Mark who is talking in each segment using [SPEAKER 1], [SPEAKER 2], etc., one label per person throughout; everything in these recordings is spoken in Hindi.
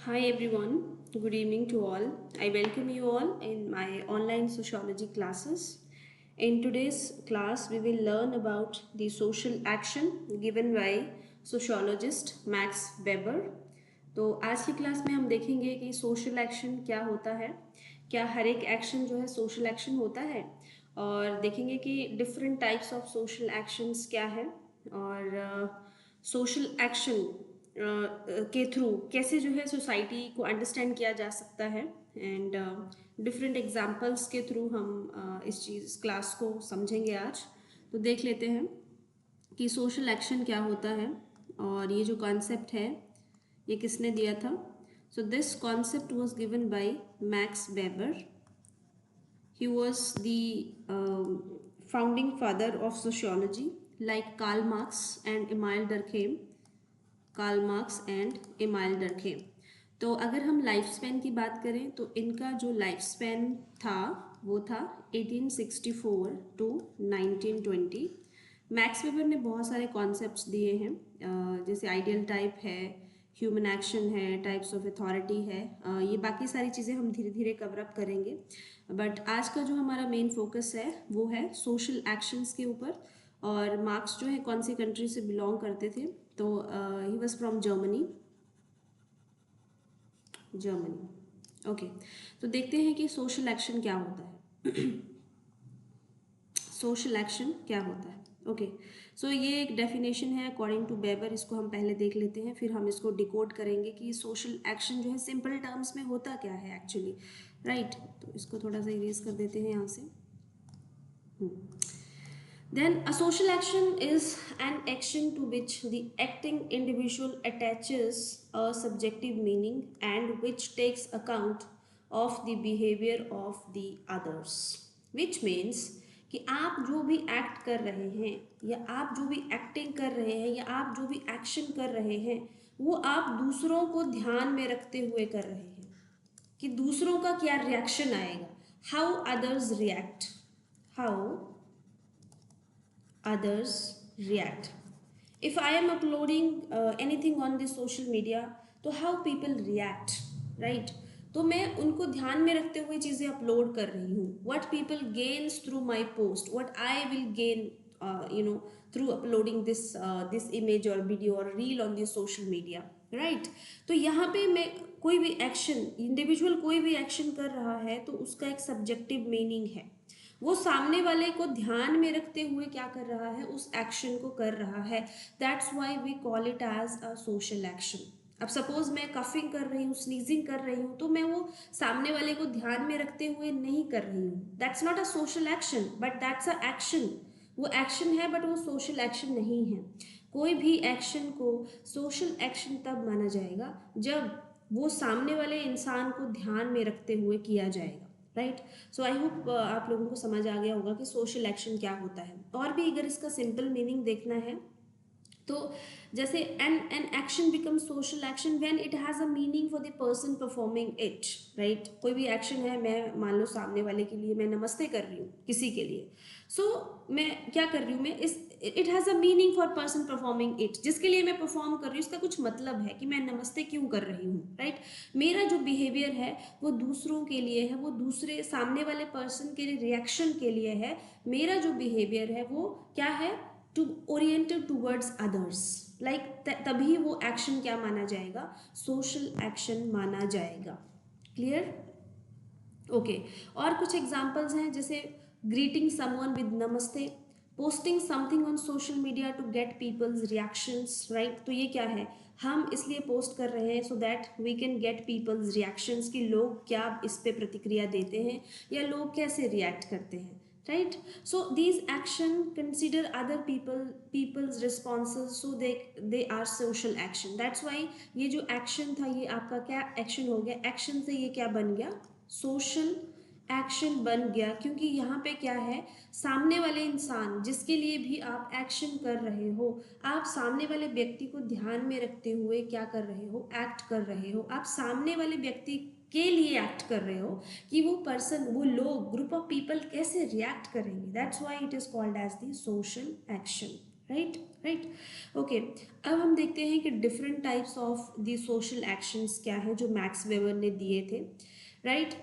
[SPEAKER 1] Hi everyone, good evening to all. I welcome you all in my online sociology classes. In today's class, we will learn about the social action given by sociologist Max Weber. तो आज की क्लास में हम देखेंगे कि सोशल एक्शन क्या होता है, क्या हर एक एक्शन जो है सोशल एक्शन होता है, और देखेंगे कि different types of social actions क्या है, और सोशल एक्शन के थ्रू कैसे जो है सोसाइटी को अंडरस्टैंड किया जा सकता है, एंड डिफरेंट एग्जांपल्स के थ्रू हम इस क्लास को समझेंगे आज। तो देख लेते हैं कि सोशल एक्शन क्या होता है, और ये जो कॉन्सेप्ट है ये किसने दिया था। So this concept was given by max weber. He was the founding father of sociology, like Karl Marx and Emile Durkheim. Karl Marx and Emile Durkheim. तो अगर हम लाइफ स्पैन की बात करें तो इनका जो लाइफ स्पैन था वो था 1864 टू 1920. मैक्स वेबर ने बहुत सारे कॉन्सेप्ट्स दिए हैं, जैसे आइडियल टाइप है, ह्यूमन एक्शन है, टाइप्स ऑफ अथॉरिटी है. ये बाकी सारी चीज़ें हम धीरे धीरे कवर अप करेंगे, बट आज का जो हमारा मेन फोकस है वो है सोशल एक्शंस के ऊपर. और मार्क्स जो है कौन सी कंट्री से बिलोंग करते थे, तो he was from Germany. Okay. तो देखते हैं कि सोशल एक्शन क्या होता है. सोशल एक्शन क्या होता है. ओके. सो ये एक डेफिनेशन है अकॉर्डिंग टू बेबर. इसको हम पहले देख लेते हैं, फिर हम इसको डिकोड करेंगे कि सोशल एक्शन जो है सिंपल टर्म्स में होता क्या है एक्चुअली. राइट. तो इसको थोड़ा सा इरेज कर देते हैं यहाँ से. Then a social action is an action to which the acting individual attaches a subjective meaning and which takes account of the behavior of the others. Which means कि आप जो भी एक्ट कर रहे हैं, या आप जो भी एक्टिंग कर रहे हैं, या आप जो भी एक्शन कर रहे हैं, वो आप दूसरों को ध्यान में रखते हुए कर रहे हैं कि दूसरों का क्या रिएक्शन आएगा. How others react, how others react. If I am uploading anything on this social media, तो how people react, right? तो मैं उनको ध्यान में रखते हुए चीज़ें अपलोड कर रही हूँ. what people gains through my post, what I will gain through uploading this image or video or reel on this social media, right? तो यहाँ पे मैं कोई भी एक्शन, इंडिविजुअल कोई भी एक्शन कर रहा है तो उसका एक सब्जेक्टिव मीनिंग है. वो सामने वाले को ध्यान में रखते हुए क्या कर रहा है, उस एक्शन को कर रहा है. That's why we call it as a social action. अब सपोज मैं कफिंग कर रही हूँ, स्नीजिंग कर रही हूँ, तो मैं वो सामने वाले को ध्यान में रखते हुए नहीं कर रही हूँ. That's not a social action, but that's a action. वो एक्शन है बट वो सोशल एक्शन नहीं है. कोई भी एक्शन को सोशल एक्शन तब माना जाएगा जब वो सामने वाले इंसान को ध्यान में रखते हुए किया जाएगा. राइट. सो आई होप आप लोगों को समझ आ गया होगा कि सोशल एक्शन क्या होता है. और भी अगर इसका सिंपल मीनिंग देखना है तो जैसे an action become social action when it has a meaning for the person performing it. Right. कोई भी एक्शन है, मैं मान लो सामने वाले के लिए मैं नमस्ते कर रही हूँ किसी के लिए. सो मैं क्या कर रही हूँ, मैं इस it has a meaning for person performing it. जिसके लिए मैं परफॉर्म कर रही हूँ उसका कुछ मतलब है कि मैं नमस्ते क्यों कर रही हूँ. राइट. मेरा जो बिहेवियर है वो दूसरों के लिए है, वो दूसरे सामने वाले पर्सन के लिए रिएक्शन के लिए है. मेरा जो बिहेवियर है वो क्या है, to oriented towards others. Like तभी वो एक्शन क्या माना जाएगा, सोशल एक्शन माना जाएगा. क्लियर. ओके. और कुछ एग्जांपल्स हैं, जैसे greeting someone with namaste, posting something on social media to get peoples reactions. Right. तो ये क्या है, हम इसलिए पोस्ट कर रहे हैं so that we can get peoples reactions, कि लोग क्या इस पे प्रतिक्रिया देते हैं या लोग कैसे रिएक्ट करते हैं. right. So these action consider other people's responses, so they are social action. that's why ये जो action था ये आपका क्या action हो गया, action से ये क्या बन गया, social एक्शन बन गया. क्योंकि यहाँ पे क्या है, सामने वाले इंसान जिसके लिए भी आप एक्शन कर रहे हो, आप सामने वाले व्यक्ति को ध्यान में रखते हुए क्या कर रहे हो, एक्ट कर रहे हो. आप सामने वाले व्यक्ति के लिए एक्ट कर रहे हो कि वो पर्सन, वो लोग, ग्रुप ऑफ पीपल कैसे रिएक्ट करेंगे. That's why it is called as the social action. Right right okay. अब हम देखते हैं कि different types of the social actions क्या है जो मैक्स वेबर ने दिए थे, राइट।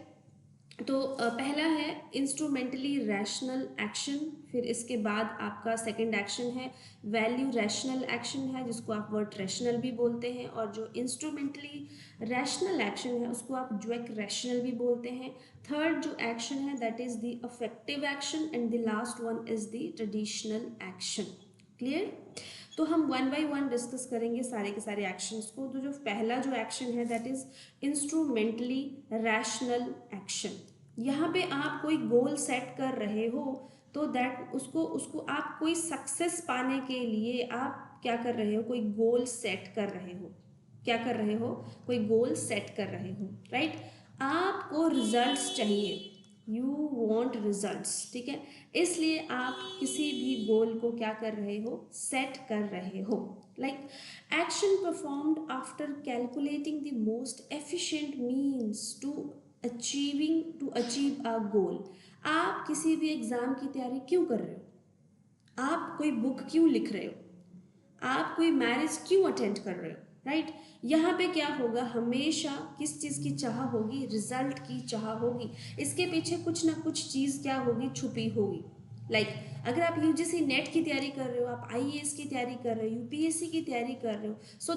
[SPEAKER 1] तो पहला है इंस्ट्रूमेंटली रैशनल एक्शन, फिर इसके बाद आपका सेकंड एक्शन है वैल्यू रैशनल एक्शन है, जिसको आप वर्ड रैशनल भी बोलते हैं, और जो इंस्ट्रूमेंटली रैशनल एक्शन है उसको आप ज्वेक रैशनल भी बोलते हैं। थर्ड जो एक्शन है that is the affective action, and the last one is the traditional action. Clear? तो हम वन बाय वन डिस्कस करेंगे सारे के सारे एक्शंस को। तो जो पहला जो एक्शन है दैट इज इंस्ट्रूमेंटली रैशनल एक्शन। यहाँ पे आप कोई गोल सेट कर रहे हो तो दैट उसको उसको आप कोई सक्सेस पाने के लिए आप क्या कर रहे हो, कोई गोल सेट कर रहे हो। क्या कर रहे हो? कोई गोल सेट कर रहे हो, राइट। आपको रिजल्ट्स चाहिए, यू वॉन्ट रिजल्ट्स, ठीक है। इसलिए आप किसी भी गोल को क्या कर रहे हो, सेट कर रहे हो। Like action performed after calculating the most efficient means to achieve a goal. आप किसी भी एग्जाम की तैयारी क्यों कर रहे हो? आप कोई बुक क्यों लिख रहे हो? आप कोई मैरिज क्यों अटेंड कर रहे हो, राइट। यहाँ पे क्या होगा, हमेशा किस चीज़ की चाह होगी, रिजल्ट की चाह होगी। इसके पीछे कुछ ना कुछ चीज़ क्या होगी, छुपी होगी। लाइक अगर आप यूजीसी नेट की तैयारी कर रहे हो, आप आईएएस की तैयारी कर रहे हो, यूपीएससी की तैयारी कर रहे हो, so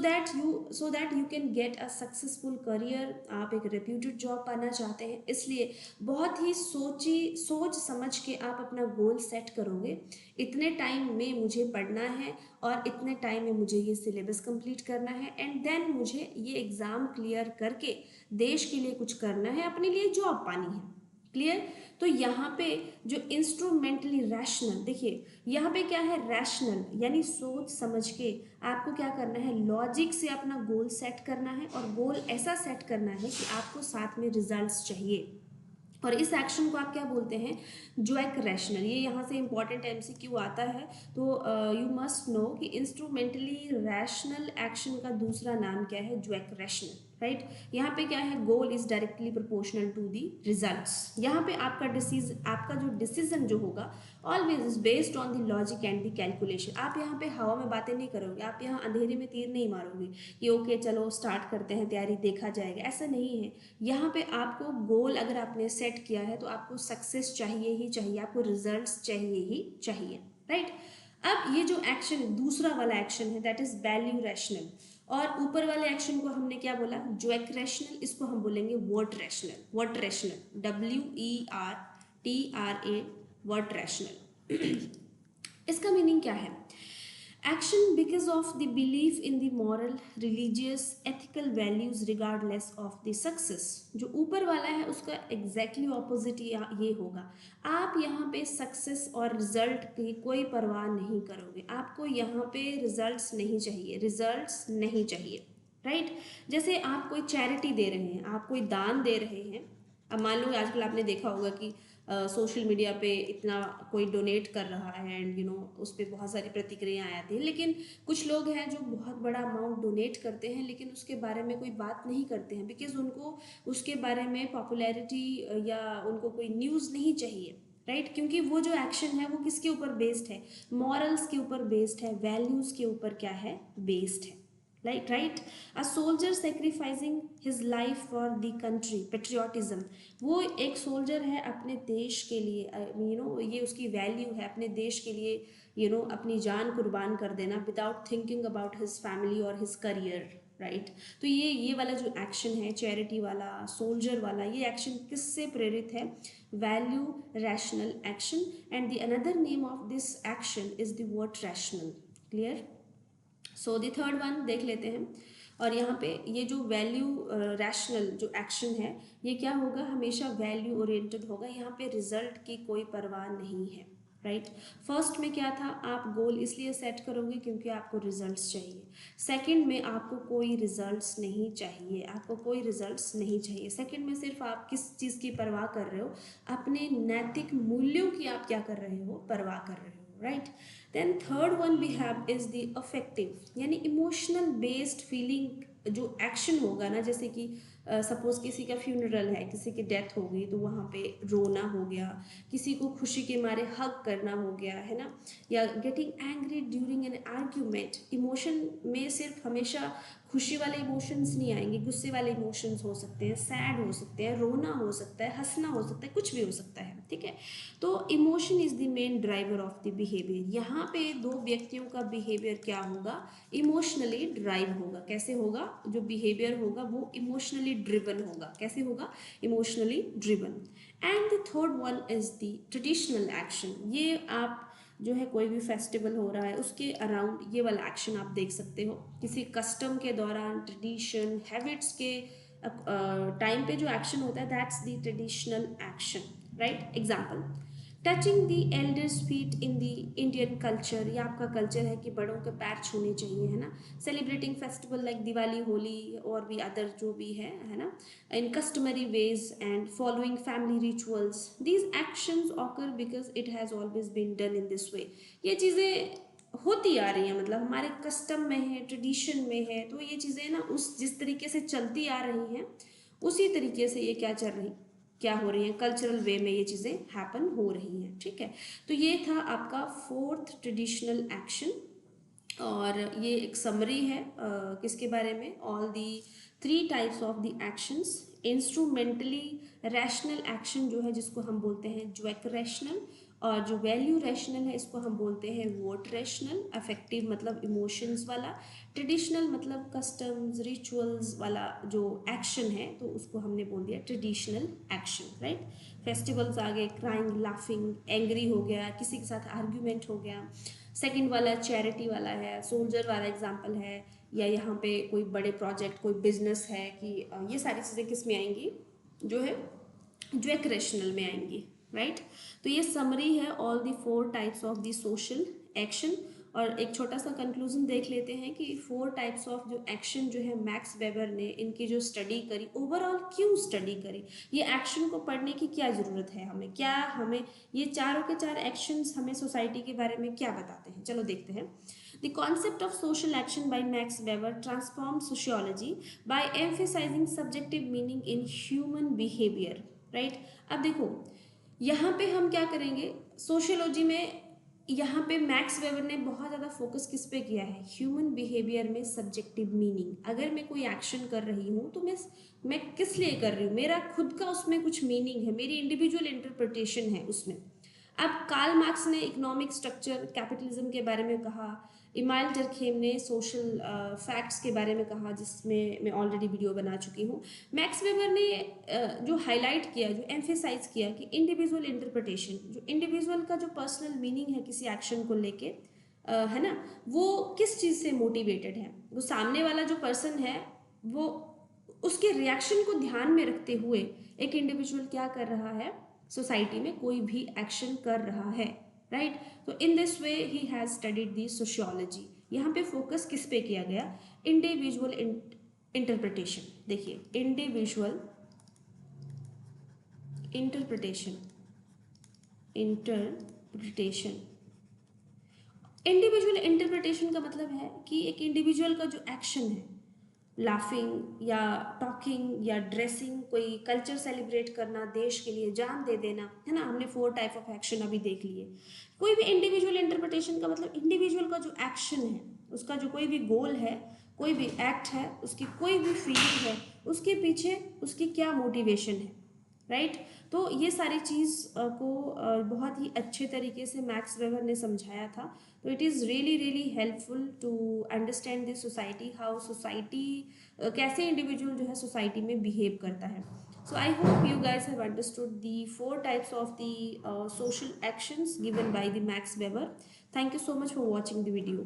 [SPEAKER 1] that you can get a successful career, आप एक रेप्यूटेड जॉब पाना चाहते हैं, इसलिए बहुत ही सोच समझ के आप अपना गोल सेट करोगे। इतने टाइम में मुझे पढ़ना है और इतने टाइम में मुझे ये सिलेबस कंप्लीट करना है, एंड देन मुझे ये एग्ज़ाम क्लियर करके देश के लिए कुछ करना है, अपने लिए जॉब पानी है। क्लियर? तो यहाँ पे जो इंस्ट्रूमेंटली रैशनल, देखिए यहाँ पे क्या है, रैशनल यानी सोच समझ के आपको क्या करना है, लॉजिक से अपना गोल सेट करना है, और गोल ऐसा सेट करना है कि आपको साथ में रिजल्ट्स चाहिए। और इस एक्शन को आप क्या बोलते हैं, ज्वेक रैशनल। ये यहाँ से इंपॉर्टेंट एमसीक्यू आता है, तो यू मस्ट नो कि इंस्ट्रूमेंटली रैशनल एक्शन का दूसरा नाम क्या है, ज्वेक रैशनल, राइट। यहाँ पे क्या है, goal is directly proportional to the results. यहाँ पे आपका जो डिसीजन जो होगा always is based on the logic and the calculation. आप यहाँ पे हवा में बातें नहीं करोगे, आप यहाँ अंधेरे में तीर नहीं मारोगे कि ओके चलो स्टार्ट करते हैं तैयारी, देखा जाएगा, ऐसा नहीं है। यहाँ पे आपको गोल अगर आपने सेट किया है तो आपको सक्सेस चाहिए ही चाहिए, आपको रिजल्ट्स चाहिए ही चाहिए, राइट। अब ये जो एक्शन दूसरा वाला एक्शन है दैट इज वैल्यू रैशनल, और ऊपर वाले एक्शन को हमने क्या बोला, ज्वेक रैशनल, इसको हम बोलेंगे wert rational. Wert rational, WERTRA, wert rational. इसका मीनिंग क्या है, action because of the belief in the moral religious ethical values regardless of the success. जो ऊपर वाला है उसका एग्जैक्टली ऑपोजिट ये होगा। आप यहाँ पे सक्सेस और रिजल्ट की कोई परवाह नहीं करोगे, आपको यहाँ पे रिजल्ट्स नहीं चाहिए, रिजल्ट्स नहीं चाहिए, राइट। जैसे आप कोई चैरिटी दे रहे हैं, आप कोई दान दे रहे हैं। अब मान लो आजकल आपने देखा होगा कि सोशल मीडिया पे इतना कोई डोनेट कर रहा है, एंड उस पर बहुत सारी प्रतिक्रियाएं आती हैं, लेकिन कुछ लोग हैं जो बहुत बड़ा अमाउंट डोनेट करते हैं लेकिन उसके बारे में कोई बात नहीं करते हैं, बिकॉज उनको उसके बारे में पॉपुलैरिटी या उनको कोई न्यूज़ नहीं चाहिए, राइट। क्योंकि वो जो एक्शन है वो किसके ऊपर बेस्ड है, मॉरल्स के ऊपर बेस्ड है, वैल्यूज़ के ऊपर क्या है, बेस्ड है, right. A soldier sacrificing his life for the country, patriotism. वो एक सोल्जर है अपने देश के लिए, ये उसकी वैल्यू है, अपने देश के लिए अपनी जान कुर्बान कर देना without thinking about his family और हिज करियर, राइट। तो ये वाला जो एक्शन है, चैरिटी वाला, सोल्जर वाला, ये एक्शन किससे प्रेरित है, value rational action, and the another name of this action is the word rational. Clear? So the third one देख लेते हैं। और यहाँ पे ये जो वैल्यू रैशनल जो एक्शन है ये क्या होगा, हमेशा वैल्यू ओरिएंटेड होगा, यहाँ पे रिजल्ट की कोई परवाह नहीं है, राइट। फर्स्ट में क्या था, आप गोल इसलिए सेट करोगे क्योंकि आपको रिजल्ट्स चाहिए। सेकंड में आपको कोई रिजल्ट्स नहीं चाहिए, आपको कोई रिजल्ट्स नहीं चाहिए। सेकंड में सिर्फ आप किस चीज़ की परवाह कर रहे हो, अपने नैतिक मूल्यों की आप क्या कर रहे हो, परवाह कर रहे हो, right. Then third one we have is the affective, यानी इमोशनल बेस्ड फीलिंग जो एक्शन होगा ना, जैसे कि सपोज किसी का फ्यूनरल है, किसी की डेथ हो गई, तो वहाँ पे रोना हो गया, किसी को खुशी के मारे हग करना हो गया, है ना, या getting angry during an argument. Emotion में सिर्फ हमेशा खुशी वाले इमोशंस नहीं आएंगे, गुस्से वाले इमोशंस हो सकते हैं, सैड हो सकते हैं, रोना हो सकता है, हंसना हो सकता है, कुछ भी हो सकता है, ठीक है। तो emotion is the main driver of the behaviour. यहाँ पे दो व्यक्तियों का बिहेवियर क्या होगा, इमोशनली ड्राइव होगा। कैसे होगा, जो बिहेवियर होगा वो इमोशनली ड्रिवन होगा। कैसे होगा, emotionally driven. And the third one is the traditional action. ये आप जो है कोई भी फेस्टिवल हो रहा है उसके अराउंड ये वाला एक्शन आप देख सकते हो। किसी कस्टम के दौरान, ट्रेडिशन, हैबिट्स के टाइम पे जो एक्शन होता है, that's the traditional action, right. Example, touching the elders feet in the Indian culture. ये आपका कल्चर है कि बड़ों के पैर छूने चाहिए, है ना। Celebrating festival like Diwali, Holi और भी अदर जो भी है ना, in customary ways and following family rituals. These actions occur because it has always been done in this way. ये चीज़ें होती आ रही हैं, मतलब हमारे कस्टम में है, ट्रेडिशन में है, तो ये चीज़ें ना उस जिस तरीके से चलती आ रही हैं उसी तरीके से ये क्या हो रही है, कल्चरल वे में ये चीज़ें हैपन हो रही हैं, ठीक है। तो ये था आपका फोर्थ ट्रेडिशनल एक्शन, और ये एक समरी है किसके बारे में, all the 3 types of the actions. Instrumentally rational action जो है जिसको हम बोलते हैं ज्वेक रैशनल, और जो वैल्यू रैशनल है इसको हम बोलते हैं वोट रैशनल। अफेक्टिव मतलब इमोशंस वाला, ट्रेडिशनल मतलब कस्टम्स रिचुअल्स वाला जो एक्शन है, तो उसको हमने बोल दिया ट्रेडिशनल एक्शन, राइट। फेस्टिवल्स आ गए, क्राइंग, लाफिंग, एंग्री हो गया, किसी के साथ आर्ग्यूमेंट हो गया। सेकंड वाला चैरिटी वाला है, सोल्जर वाला एग्जाम्पल है, या यहाँ पे कोई बड़े प्रोजेक्ट, कोई बिजनेस है कि ये सारी चीज़ें किस में आएंगी, जो है जो रेशनल में आएंगी, राइट। तो ये समरी है all the 4 types of the social action. और एक छोटा सा कंक्लूजन देख लेते हैं कि 4 टाइप्स ऑफ जो एक्शन जो है मैक्स वेबर ने इनकी जो स्टडी करी, ओवरऑल क्यों स्टडी करी, ये एक्शन को पढ़ने की क्या ज़रूरत है हमें, क्या हमें ये चारों के चार एक्शंस हमें सोसाइटी के बारे में क्या बताते हैं, चलो देखते हैं। The concept of social action by Max Weber transformed sociology by emphasizing subjective meaning in human behavior, right? अब देखो यहाँ पे हम क्या करेंगे, सोशियोलॉजी में यहाँ पे मैक्स वेबर ने बहुत ज़्यादा फोकस किस पे किया है, ह्यूमन बिहेवियर में सब्जेक्टिव मीनिंग। अगर मैं कोई एक्शन कर रही हूँ तो मैं किस लिए कर रही हूँ, मेरा खुद का उसमें कुछ मीनिंग है, मेरी इंडिविजुअल इंटरप्रिटेशन है उसमें। अब कार्ल मार्क्स ने इकोनॉमिक स्ट्रक्चर कैपिटलिज्म के बारे में कहा, इमाइल टर्खेम ने सोशल फैक्ट्स के बारे में कहा, जिसमें मैं ऑलरेडी वीडियो बना चुकी हूँ। मैक्स वेबर ने जो हाईलाइट किया, जो एम्फेसाइज किया कि इंडिविजुअल इंटरप्रिटेशन, जो इंडिविजुअल का जो पर्सनल मीनिंग है किसी एक्शन को लेके, है ना, वो किस चीज़ से मोटिवेटेड है, वो सामने वाला जो पर्सन है वो उसके रिएक्शन को ध्यान में रखते हुए एक इंडिविजुअल क्या कर रहा है, सोसाइटी में कोई भी एक्शन कर रहा है, राइट। तो इन this way he has studied the sociology. यहाँ पे फोकस किस पे किया गया, इंडिविजुअल इंटरप्रिटेशन। देखिए इंडिविजुअल इंटरप्रिटेशन, इंडिविजुअल इंटरप्रिटेशन का मतलब है कि एक इंडिविजुअल का जो एक्शन है, लाफिंग या टॉकिंग या ड्रेसिंग, कोई कल्चर सेलिब्रेट करना, देश के लिए जान दे देना, है ना, हमने 4 टाइप ऑफ एक्शन अभी देख लिए। कोई भी इंडिविजुअल इंटरप्रिटेशन का मतलब इंडिविजुअल का जो एक्शन है, उसका जो कोई भी गोल है, कोई भी एक्ट है, उसकी कोई भी फीलिंग है, उसके पीछे उसकी क्या मोटिवेशन है, राइट। तो ये सारी चीज़ को बहुत ही अच्छे तरीके से मैक्स वेबर ने समझाया था। तो it is really really helpful to understand this society, how society कैसे इंडिविजुअल जो है सोसाइटी में बिहेव करता है। So I hope you guys have understood the 4 types of the social actions given by the Max Weber. Thank you so much for watching the video.